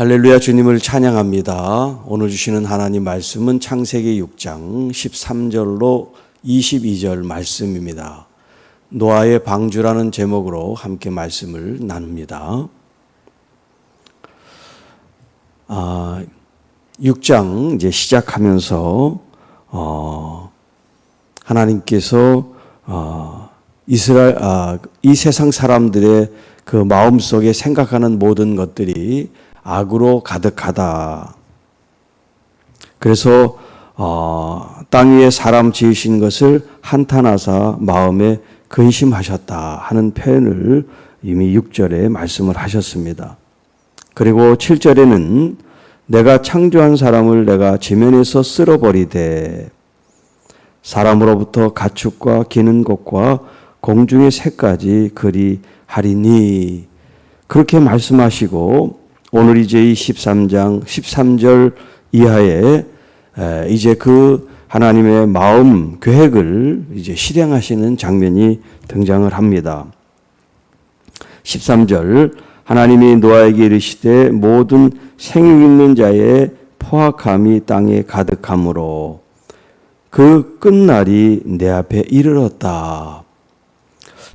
할렐루야, 주님을 찬양합니다. 오늘 주시는 하나님 말씀은 창세기 6장 13절로 22절 말씀입니다. 노아의 방주라는 제목으로 함께 말씀을 나눕니다. 6장 이제 시작하면서 하나님께서 이 세상 사람들의 그 마음속에 생각하는 모든 것들이 악으로 가득하다. 그래서 땅 위에 사람 지으신 것을 한탄하사 마음에 근심하셨다 하는 표현을 이미 6절에 말씀을 하셨습니다. 그리고 7절에는 내가 창조한 사람을 내가 지면에서 쓸어버리되 사람으로부터 가축과 기는 것과 공중의 새까지 그리하리니 그렇게 말씀하시고 오늘 이제 이 13장 13절 이하에 이제 그 하나님의 마음 계획을 이제 실행하시는 장면이 등장을 합니다. 13절 하나님이 노아에게 이르시되 모든 생육 있는 자의 포악함이 땅에 가득하므로 그 끝날이 내 앞에 이르렀다.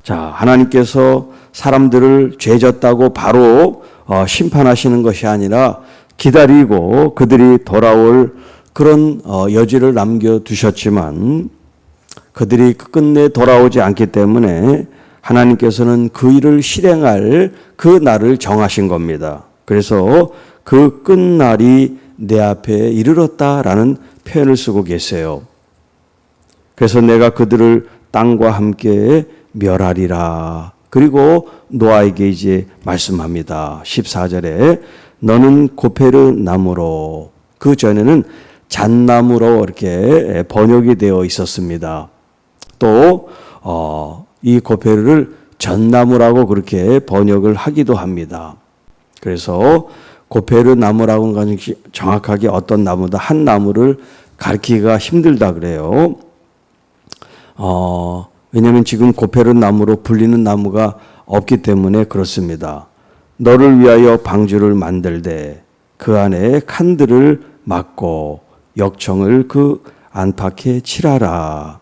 자, 하나님께서 사람들을 죄졌다고 바로 심판하시는 것이 아니라 기다리고 그들이 돌아올 그런 여지를 남겨두셨지만 그들이 끝내 돌아오지 않기 때문에 하나님께서는 그 일을 실행할 그 날을 정하신 겁니다. 그래서 그 끝날이 내 앞에 이르렀다라는 표현을 쓰고 계세요. 그래서 내가 그들을 땅과 함께 멸하리라. 그리고 노아에게 이제 말씀합니다. 14절에 너는 고페르 나무로, 그 전에는 잣나무로 이렇게 번역이 되어 있었습니다. 또 이 고페르를 젖나무라고 그렇게 번역을 하기도 합니다. 그래서 고페르 나무라고 하는 것이 정확하게 어떤 나무다, 한 나무를 가리키기가 힘들다 그래요. 왜냐하면 지금 고페르 나무로 불리는 나무가 없기 때문에 그렇습니다. 너를 위하여 방주를 만들되 그 안에 칸들을 막고 역청을 그 안팎에 칠하라.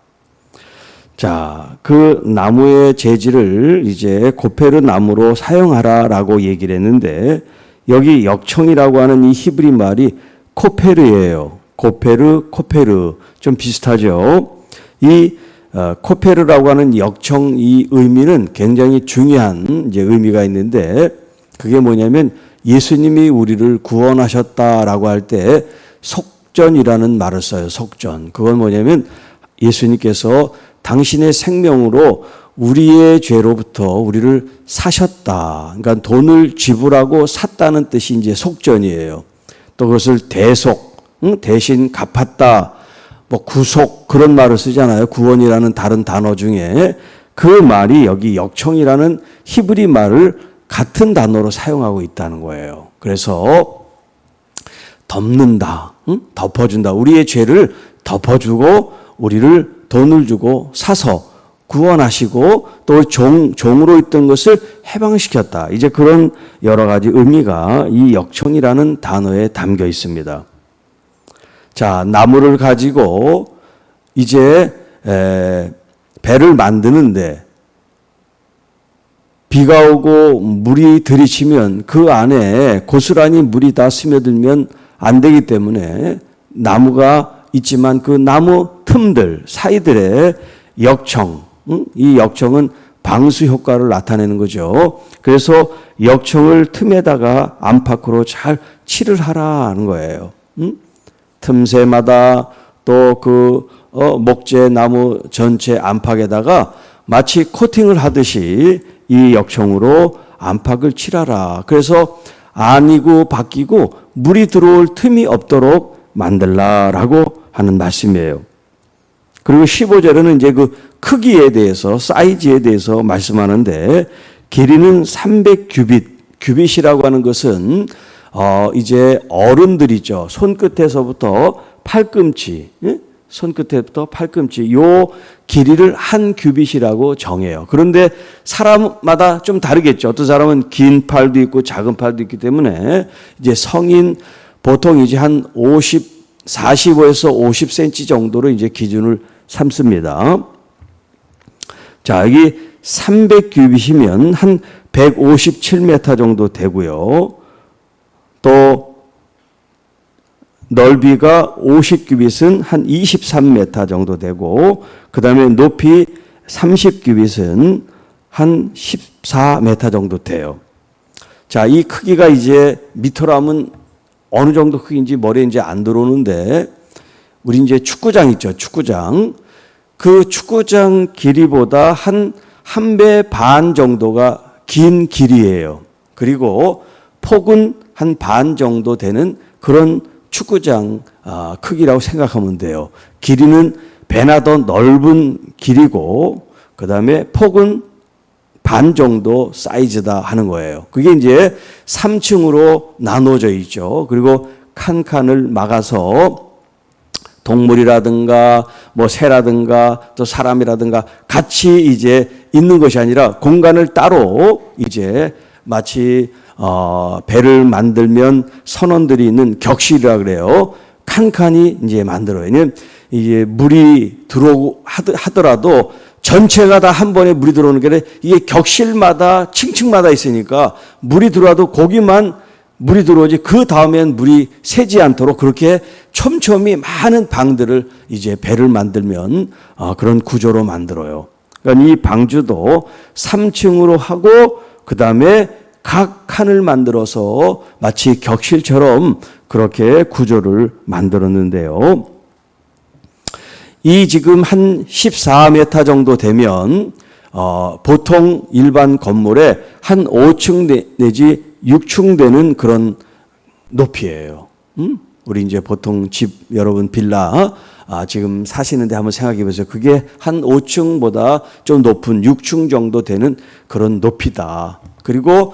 자, 그 나무의 재질을 이제 고페르 나무로 사용하라라고 얘기를 했는데 여기 역청이라고 하는 이 히브리 말이 코페르예요. 코페르 좀 비슷하죠. 이 코페르라고 하는 역청 이 의미는 굉장히 중요한 이제 의미가 있는데 그게 뭐냐면 예수님이 우리를 구원하셨다라고 할 때 속전이라는 말을 써요. 속전. 그건 뭐냐면 예수님께서 당신의 생명으로 우리의 죄로부터 우리를 사셨다. 그러니까 돈을 지불하고 샀다는 뜻이 이제 속전이에요. 또 그것을 대속, 대신 갚았다. 뭐 구속 그런 말을 쓰잖아요. 구원이라는 다른 단어 중에 그 말이 여기 역청이라는 히브리 말을 같은 단어로 사용하고 있다는 거예요. 그래서 덮는다, 덮어준다. 우리의 죄를 덮어주고 우리를 돈을 주고 사서 구원하시고 또 종으로 있던 것을 해방시켰다. 이제 그런 여러 가지 의미가 이 역청이라는 단어에 담겨 있습니다. 자, 나무를 가지고 이제 배를 만드는데 비가 오고 물이 들이치면 그 안에 고스란히 물이 다 스며들면 안 되기 때문에 나무가 있지만 그 나무 틈들 사이들의 역청, 이 역청은 방수 효과를 나타내는 거죠. 그래서 역청을 틈에다가 안팎으로 잘 칠을 하라는 거예요. 틈새마다 또 그 목재 나무 전체 안팎에다가 마치 코팅을 하듯이 이 역청으로 안팎을 칠하라. 그래서 안이고 밖이고 물이 들어올 틈이 없도록 만들라라고 하는 말씀이에요. 그리고 15절에는 이제 그 크기에 대해서, 사이즈에 대해서 말씀하는데 길이는 300규빗이라고 하는 것은 이제 어른들이죠. 손끝에서부터 팔꿈치, 손끝에부터 팔꿈치 요 길이를 한 규빗이라고 정해요. 그런데 사람마다 좀 다르겠죠. 어떤 사람은 긴 팔도 있고 작은 팔도 있기 때문에 이제 성인 보통 이제 한 45에서 50cm 정도로 이제 기준을 삼습니다. 자, 여기 300규빗이면 한 157m 정도 되고요. 또 넓이가 50규빗은 한 23m 정도 되고, 그 다음에 높이 30규빗은 한 14m 정도 돼요. 자, 이 크기가 이제 미터로 하면 어느 정도 크기인지 머리에 이제 안 들어오는데, 우리 이제 축구장 있죠. 축구장. 그 축구장 길이보다 한 배 반 정도가 긴 길이에요. 그리고 폭은 한 반 정도 되는 그런 축구장 크기라고 생각하면 돼요. 길이는 배나 더 넓은 길이고, 그 다음에 폭은 반 정도 사이즈다 하는 거예요. 그게 이제 3층으로 나눠져 있죠. 그리고 칸칸을 막아서 동물이라든가 뭐 새라든가 또 사람이라든가 같이 이제 있는 것이 아니라 공간을 따로 이제 마치 배를 만들면 선원들이 있는 격실이라 그래요. 칸칸이 이제 만들어요. 왜냐면 이제 물이 들어오고 하더라도 전체가 다 한 번에 물이 들어오는 게 아니라 이게 격실마다 층층마다 있으니까 물이 들어와도 거기만 물이 들어오지 그 다음엔 물이 새지 않도록 그렇게 촘촘히 많은 방들을 이제 배를 만들면 그런 구조로 만들어요. 그러니까 이 방주도 3층으로 하고 그 다음에 각 칸을 만들어서 마치 격실처럼 그렇게 구조를 만들었는데요. 이 지금 한 14m 정도 되면 보통 일반 건물에 한 5층 내지 6층 되는 그런 높이예요. 우리 이제 보통 집 여러분 빌라 지금 사시는데 한번 생각해 보세요. 그게 한 5층보다 좀 높은 6층 정도 되는 그런 높이다. 그리고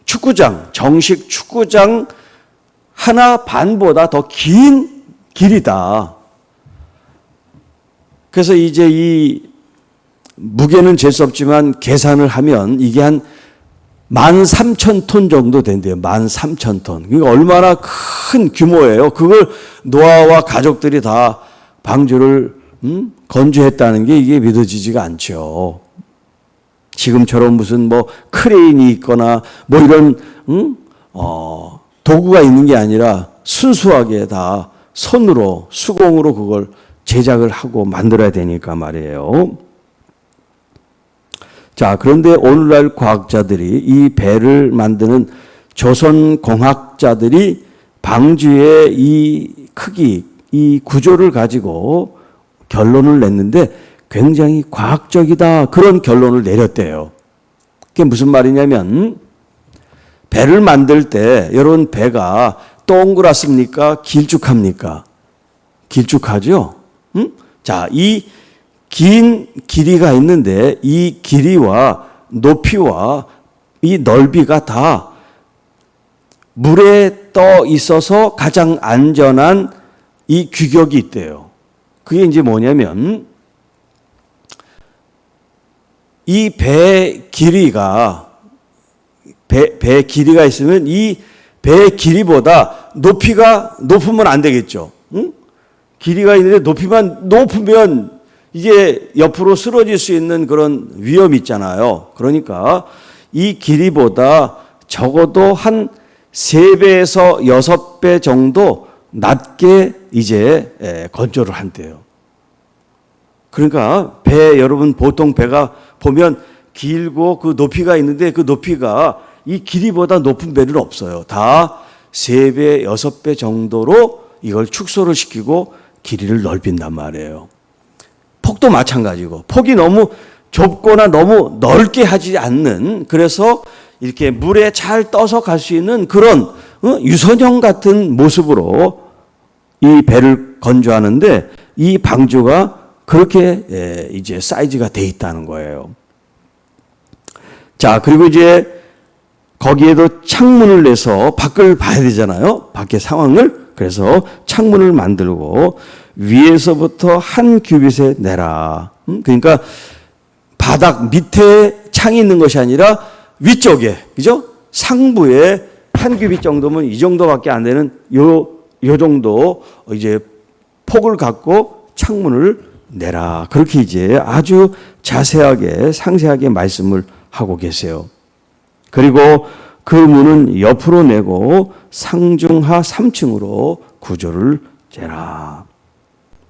축구장, 정식 축구장 하나 반보다 더 긴 길이다. 그래서 이제 이 무게는 잴 수 없지만 계산을 하면 이게 한 13,000톤 정도 된대요. 13,000톤. 그러니까 얼마나 큰 규모예요. 그걸 노아와 가족들이 다 방주를 건조했다는 게 이게 믿어지지가 않죠. 지금처럼 무슨 뭐 크레인이 있거나 뭐 이런 도구가 있는 게 아니라 순수하게 다 손으로 수공으로 그걸 제작을 하고 만들어야 되니까 말이에요. 자, 그런데 오늘날 과학자들이 이 배를 만드는 조선공학자들이 방주의 이 크기, 이 구조를 가지고 결론을 냈는데 굉장히 과학적이다. 그런 결론을 내렸대요. 그게 무슨 말이냐면 배를 만들 때 여러분 배가 동그랗습니까? 길쭉합니까? 길쭉하죠? 자, 이 긴 길이가 있는데 이 길이와 높이와 이 넓이가 다 물에 떠 있어서 가장 안전한 이 규격이 있대요. 그게 이제 뭐냐면 이 배 길이가 배 길이가 있으면 이 배 길이보다 높이가 높으면 안 되겠죠. 응? 길이가 있는데 높이만 높으면 이게 옆으로 쓰러질 수 있는 그런 위험이 있잖아요. 그러니까 이 길이보다 적어도 한 3배에서 6배 정도 낮게 이제 건조를 한대요. 그러니까 배 여러분 보통 배가 보면 길고 그 높이가 있는데 그 높이가 이 길이보다 높은 배는 없어요. 다 3배, 6배 정도로 이걸 축소를 시키고 길이를 넓힌단 말이에요. 폭도 마찬가지고 폭이 너무 좁거나 너무 넓게 하지 않는, 그래서 이렇게 물에 잘 떠서 갈 수 있는 그런 유선형 같은 모습으로 이 배를 건조하는데 이 방주가 그렇게 이제 사이즈가 돼 있다는 거예요. 자, 그리고 이제 거기에도 창문을 내서 밖을 봐야 되잖아요. 밖의 상황을. 그래서 창문을 만들고 위에서부터 한 규빗에 내라. 그러니까 바닥 밑에 창이 있는 것이 아니라 위쪽에, 그죠? 상부에 한 규빗 정도면 이 정도밖에 안 되는 요 정도 이제 폭을 갖고 창문을 내라. 그렇게 이제 아주 자세하게 상세하게 말씀을 하고 계세요. 그리고 그 문은 옆으로 내고 상중하 3층으로 구조를 재라.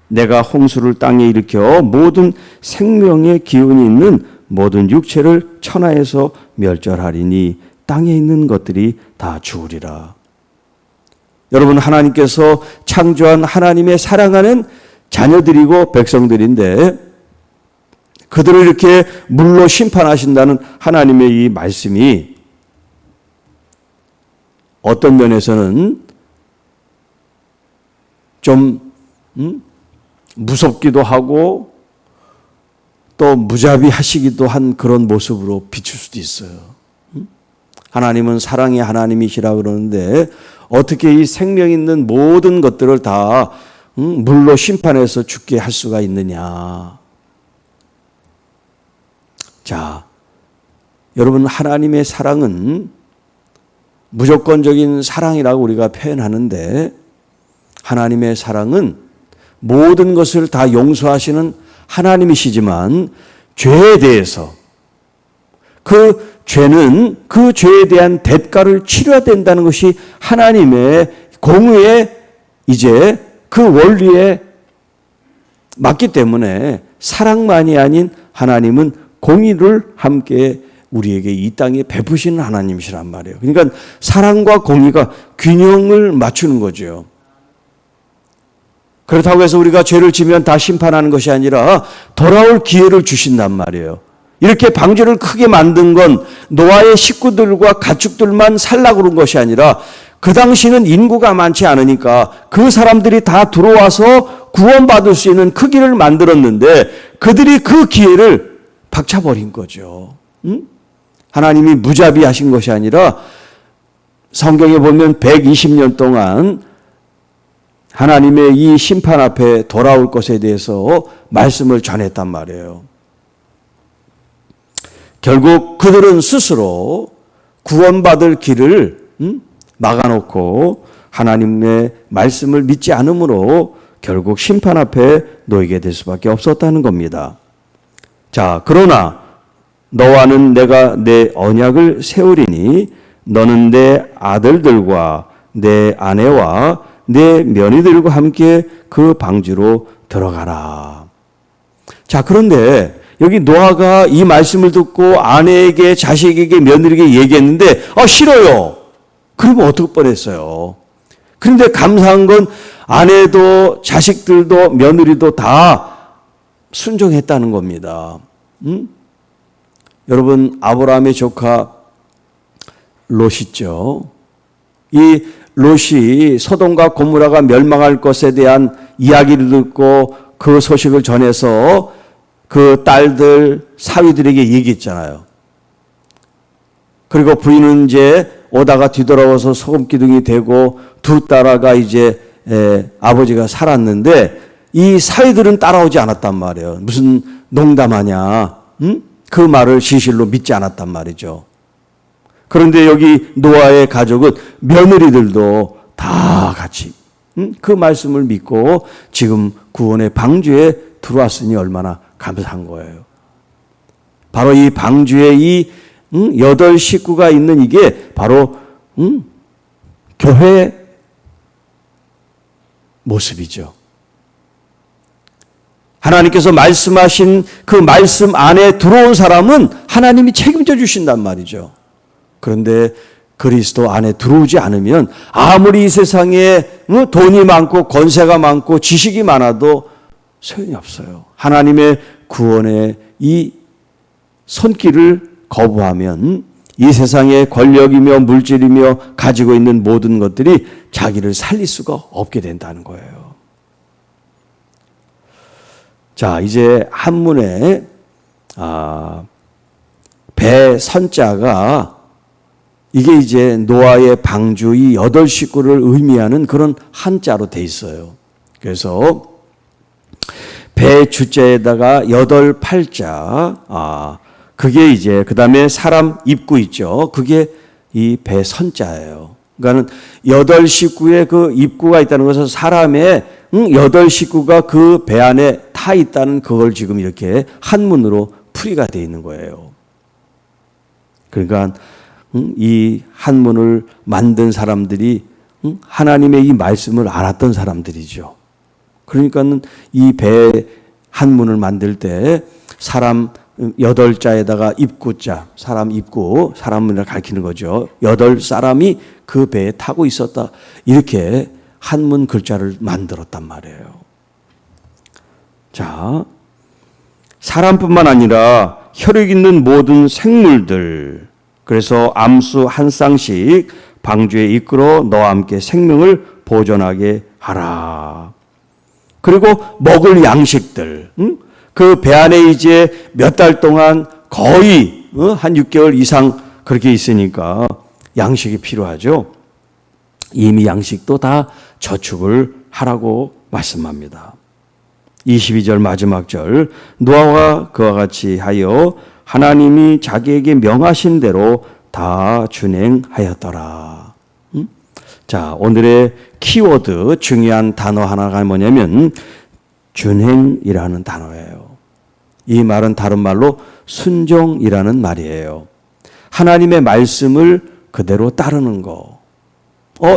내가 홍수를 땅에 일으켜 모든 생명의 기운이 있는 모든 육체를 천하에서 멸절하리니 땅에 있는 것들이 다 죽으리라. 여러분, 하나님께서 창조한 하나님의 사랑하는 자녀들이고 백성들인데 그들을 이렇게 물로 심판하신다는 하나님의 이 말씀이 어떤 면에서는 좀 무섭기도 하고 또 무자비하시기도 한 그런 모습으로 비출 수도 있어요. 하나님은 사랑의 하나님이시라 그러는데 어떻게 이 생명 있는 모든 것들을 다 물로 심판해서 죽게 할 수가 있느냐. 자, 여러분, 하나님의 사랑은 무조건적인 사랑이라고 우리가 표현하는데 하나님의 사랑은 모든 것을 다 용서하시는 하나님이시지만 죄에 대해서 그 죄는 그 죄에 대한 대가를 치러야 된다는 것이 하나님의 공의에 이제 그 원리에 맞기 때문에 사랑만이 아닌 하나님은 공의를 함께 우리에게 이 땅에 베푸시는 하나님이시란 말이에요. 그러니까 사랑과 공의가 균형을 맞추는 거죠. 그렇다고 해서 우리가 죄를 지면 다 심판하는 것이 아니라 돌아올 기회를 주신단 말이에요. 이렇게 방주를 크게 만든 건 노아의 식구들과 가축들만 살라고 그런 것이 아니라 그 당시는 인구가 많지 않으니까 그 사람들이 다 들어와서 구원받을 수 있는 크기를 만들었는데 그들이 그 기회를 박차버린 거죠. 하나님이 무자비하신 것이 아니라 성경에 보면 120년 동안 하나님의 이 심판 앞에 돌아올 것에 대해서 말씀을 전했단 말이에요. 결국 그들은 스스로 구원받을 길을 막아놓고 하나님의 말씀을 믿지 않으므로 결국 심판 앞에 놓이게 될 수밖에 없었다는 겁니다. 자, 그러나 너와는 내가 내 언약을 세우리니 너는 내 아들들과 내 아내와 내 며느리들과 함께 그 방주로 들어가라. 자, 그런데 여기 노아가 이 말씀을 듣고 아내에게 자식에게 며느리에게 얘기했는데 싫어요. 그러면 어떨 뻔했어요. 그런데 감사한 건 아내도 자식들도 며느리도 다 순종했다는 겁니다. 여러분, 아브라함의 조카 롯 있죠. 이 롯이 소돔과 고모라가 멸망할 것에 대한 이야기를 듣고 그 소식을 전해서 그 딸들 사위들에게 얘기했잖아요. 그리고 부인은 이제 오다가 뒤돌아와서 소금 기둥이 되고 두 딸아가 이제 아버지가 살았는데 이 사위들은 따라오지 않았단 말이에요. 무슨 농담하냐? 그 말을 진실로 믿지 않았단 말이죠. 그런데 여기 노아의 가족은 며느리들도 다 같이 그 말씀을 믿고 지금 구원의 방주에 들어왔으니 얼마나 감사한 거예요. 바로 이 방주에 이 8 식구가 있는 이게 바로 교회 모습이죠. 하나님께서 말씀하신 그 말씀 안에 들어온 사람은 하나님이 책임져 주신단 말이죠. 그런데 그리스도 안에 들어오지 않으면 아무리 이 세상에 돈이 많고 권세가 많고 지식이 많아도 소용이 없어요. 하나님의 구원의 이 손길을 거부하면 이 세상의 권력이며 물질이며 가지고 있는 모든 것들이 자기를 살릴 수가 없게 된다는 거예요. 자, 이제 한문에 배 선자가 이게 이제 노아의 방주 이 8 식구를 의미하는 그런 한자로 돼 있어요. 그래서 배 주자에다가 8팔자, 그게 이제 그 다음에 사람 입구 있죠. 그게 이 배 선자예요. 그러니까는 8식구의 그 입구가 있다는 것은 사람의 8식구가 그 배 안에 타 있다는 그걸 지금 이렇게 한문으로 풀이가 되어 있는 거예요. 그러니까 이 한문을 만든 사람들이 하나님의 이 말씀을 알았던 사람들이죠. 그러니까는 이 배 한문을 만들 때 사람 8자에다가 입구자, 사람 입구, 사람을 가리키는 거죠. 8사람이 그 배에 타고 있었다. 이렇게 한문 글자를 만들었단 말이에요. 자, 사람뿐만 아니라 혈육 있는 모든 생물들, 그래서 암수 한 쌍씩 방주에 이끌어 너와 함께 생명을 보존하게 하라. 그리고 먹을 양식들, 그 배 안에 이제 몇 달 동안 거의 한 6개월 이상 그렇게 있으니까 양식이 필요하죠. 이미 양식도 다 저축을 하라고 말씀합니다. 22절 마지막 절, 노아가 그와 같이 하여 하나님이 자기에게 명하신 대로 다 준행하였더라. 자, 오늘의 키워드 중요한 단어 하나가 뭐냐면 준행이라는 단어예요. 이 말은 다른 말로 순종이라는 말이에요. 하나님의 말씀을 그대로 따르는 거.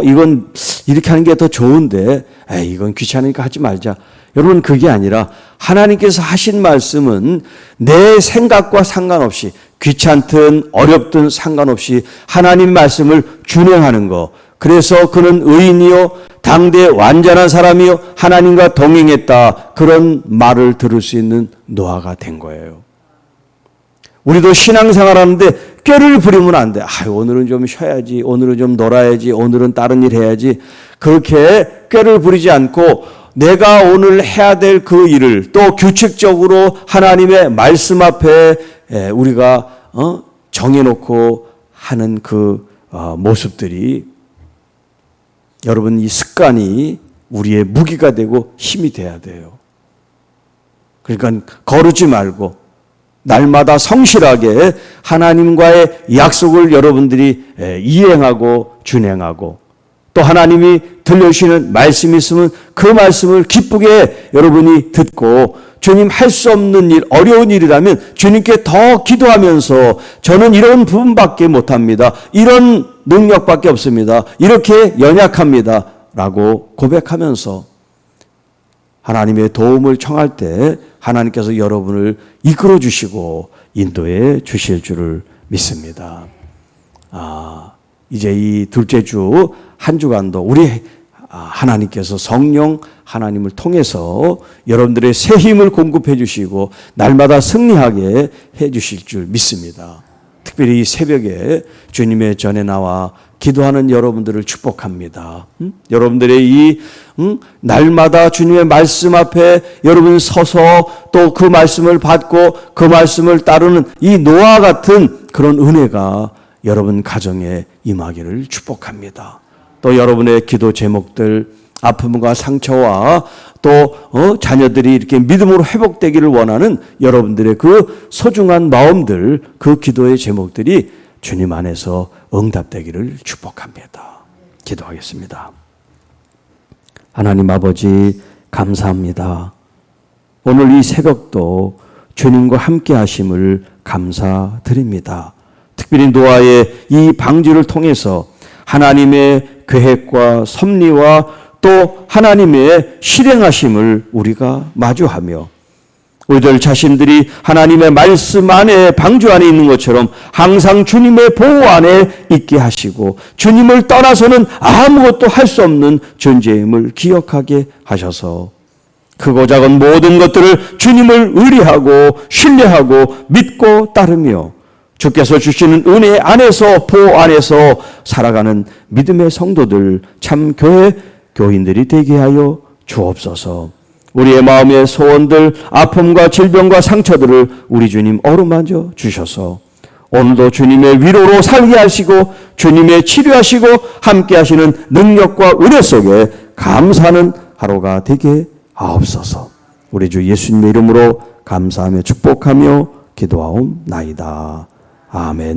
이건 이렇게 하는 게 더 좋은데, 이건 귀찮으니까 하지 말자. 여러분, 그게 아니라 하나님께서 하신 말씀은 내 생각과 상관없이, 귀찮든 어렵든 상관없이 하나님 말씀을 준행하는 거. 그래서 그는 의인이요 당대 완전한 사람이요 하나님과 동행했다. 그런 말을 들을 수 있는 노아가 된 거예요. 우리도 신앙생활 하는데 꾀를 부리면 안 돼. 오늘은 좀 쉬어야지. 오늘은 좀 놀아야지. 오늘은 다른 일 해야지. 그렇게 꾀를 부리지 않고 내가 오늘 해야 될 그 일을 또 규칙적으로 하나님의 말씀 앞에 우리가 정해놓고 하는 그 모습들이, 여러분, 이 습관이 우리의 무기가 되고 힘이 돼야 돼요. 그러니까 거르지 말고 날마다 성실하게 하나님과의 약속을 여러분들이 이행하고 준행하고, 또 하나님이 들려주시는 말씀이 있으면 그 말씀을 기쁘게 여러분이 듣고, 주님 할 수 없는 일, 어려운 일이라면 주님께 더 기도하면서 저는 이런 부분밖에 못합니다. 이런 능력밖에 없습니다. 이렇게 연약합니다. 라고 고백하면서 하나님의 도움을 청할 때 하나님께서 여러분을 이끌어 주시고 인도해 주실 줄을 믿습니다. 이제 이 둘째 주 한 주간도 우리 하나님께서 성령 하나님을 통해서 여러분들의 새 힘을 공급해 주시고 날마다 승리하게 해 주실 줄 믿습니다. 특별히 이 새벽에 주님의 전에 나와 기도하는 여러분들을 축복합니다. 여러분들의 이 날마다 주님의 말씀 앞에 여러분 서서 또 그 말씀을 받고 그 말씀을 따르는 이 노아 같은 그런 은혜가 여러분 가정에 임하기를 축복합니다. 또 여러분의 기도 제목들, 아픔과 상처와 또 자녀들이 이렇게 믿음으로 회복되기를 원하는 여러분들의 그 소중한 마음들, 그 기도의 제목들이 주님 안에서 응답되기를 축복합니다. 기도하겠습니다. 하나님 아버지, 감사합니다. 오늘 이 새벽도 주님과 함께 하심을 감사드립니다. 특별히 노아의 이 방주를 통해서 하나님의 계획과 섭리와 또 하나님의 실행하심을 우리가 마주하며 우리들 자신들이 하나님의 말씀 안에 방주 안에 있는 것처럼 항상 주님의 보호 안에 있게 하시고 주님을 떠나서는 아무것도 할 수 없는 존재임을 기억하게 하셔서 크고 작은 모든 것들을 주님을 의뢰하고 신뢰하고 믿고 따르며 주께서 주시는 은혜 안에서 보호 안에서 살아가는 믿음의 성도들, 참 교인들이 되게 하여 주옵소서. 우리의 마음의 소원들, 아픔과 질병과 상처들을 우리 주님 어루만져 주셔서 오늘도 주님의 위로로 살게 하시고 주님의 치료하시고 함께 하시는 능력과 은혜 속에 감사하는 하루가 되게 하옵소서. 우리 주 예수님의 이름으로 감사하며 축복하며 기도하옵나이다. 아멘.